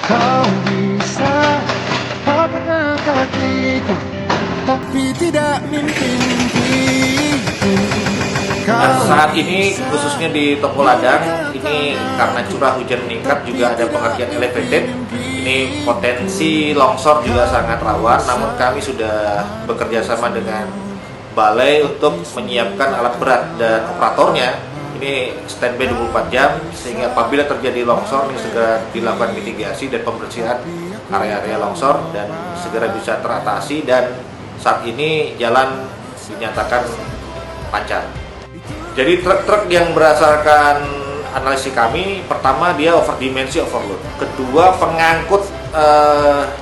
Kau bisa mengangkat diriku, tapi tidak mimpi-mimpiku. Nah, saat ini khususnya di Toko Ladang ini karena curah hujan meningkat juga ada pengerjaan elevated. Ini potensi longsor juga sangat rawan, namun kami sudah bekerja sama dengan balai untuk menyiapkan alat berat dan operatornya ini standby 24 jam sehingga apabila terjadi longsor ini segera dilakukan mitigasi dan pembersihan area-area longsor dan segera bisa teratasi, dan saat ini jalan dinyatakan lancar. Jadi truk-truk yang berdasarkan analisis kami, pertama dia overdimensi overload, kedua pengangkut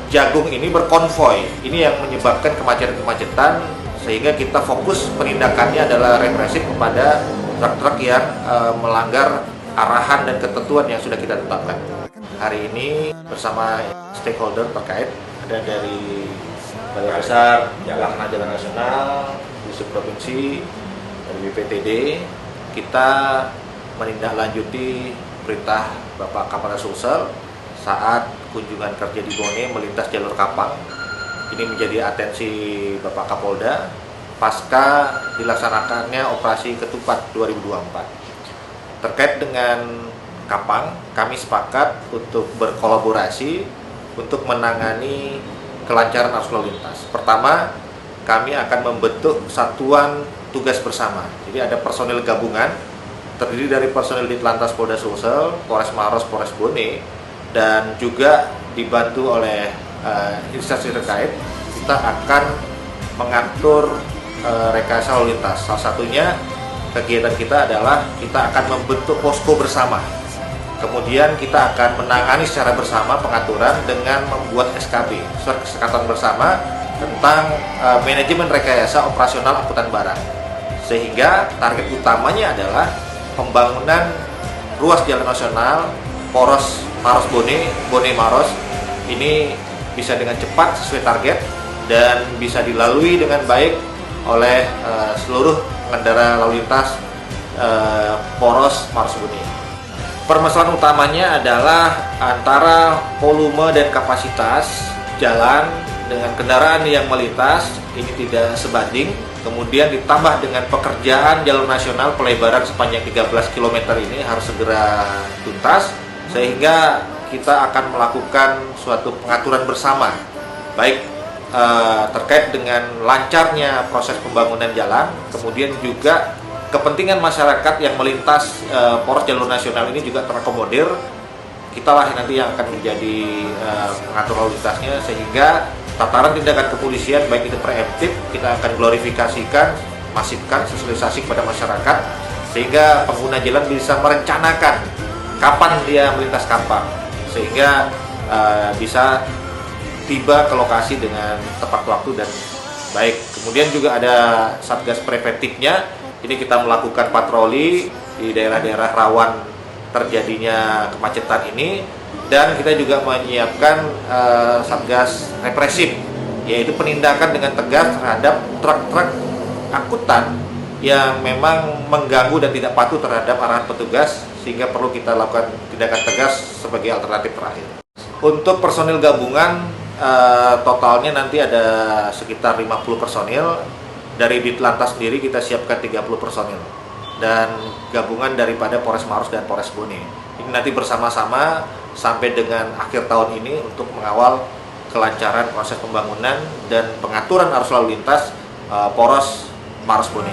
jagung ini berkonvoy, ini yang menyebabkan kemacetan, sehingga kita fokus penindakannya adalah represif kepada truk-truk yang melanggar arahan dan ketentuan yang sudah kita tetapkan. Hari ini bersama stakeholder terkait, ada dari Balai Besar Pelaksana Jalan Nasional, Dinas Provinsi, dari BPTD, kita menindaklanjuti perintah Bapak Kapolda Sulsel saat kunjungan kerja di Bone melintas jalur Kapang. Ini menjadi atensi Bapak Kapolda pasca dilaksanakannya operasi Ketupat 2024. Terkait dengan Kapang, kami sepakat untuk berkolaborasi untuk menangani kelancaran arus lalu lintas. Pertama, kami akan membentuk satuan tugas bersama. Jadi ada personil gabungan terdiri dari personil Ditlantas Polda Sulsel, Polres Maros, Polres Bone, dan juga dibantu oleh instansi terkait. Kita akan mengatur rekayasa lalu lintas. Salah satunya kegiatan kita adalah kita akan membentuk posko bersama. Kemudian kita akan menangani secara bersama pengaturan dengan membuat SKB, surat kesepakatan bersama tentang manajemen rekayasa operasional angkutan barang. Sehingga target utamanya adalah pembangunan ruas jalan nasional poros Maros Bone, Bone Maros ini bisa dengan cepat sesuai target dan bisa dilalui dengan baik oleh seluruh pengendara lalu lintas poros Maros Bone. Permasalahan utamanya adalah antara volume dan kapasitas jalan dengan kendaraan yang melintas ini tidak sebanding. Kemudian ditambah dengan pekerjaan jalur nasional pelebaran sepanjang 13 km ini harus segera tuntas, sehingga kita akan melakukan suatu pengaturan bersama, baik terkait dengan lancarnya proses pembangunan jalan, kemudian juga kepentingan masyarakat yang melintas poros jalur nasional ini juga terakomodir. Kitalah nanti yang akan menjadi pengatur lalu lintasnya, sehingga tataran tindakan kepolisian baik itu preemptif kita akan glorifikasikan, masifkan, sosialisasi kepada masyarakat sehingga pengguna jalan bisa merencanakan kapan dia melintas Kapang sehingga bisa tiba ke lokasi dengan tepat waktu dan baik. Kemudian juga ada satgas preventifnya, ini kita melakukan patroli di daerah-daerah rawan terjadinya kemacetan ini. Dan kita juga menyiapkan satgas represif, yaitu penindakan dengan tegas terhadap truk-truk angkutan yang memang mengganggu dan tidak patuh terhadap arahan petugas, sehingga perlu kita lakukan tindakan tegas sebagai alternatif terakhir. Untuk personil gabungan totalnya nanti ada sekitar 50 personil. Dari Ditlantas sendiri kita siapkan 30 personil dan gabungan daripada Polres Maros dan Polres Bone. Ini nanti bersama-sama sampai dengan akhir tahun ini untuk mengawal kelancaran proses pembangunan dan pengaturan arus lalu lintas poros Maros Bone.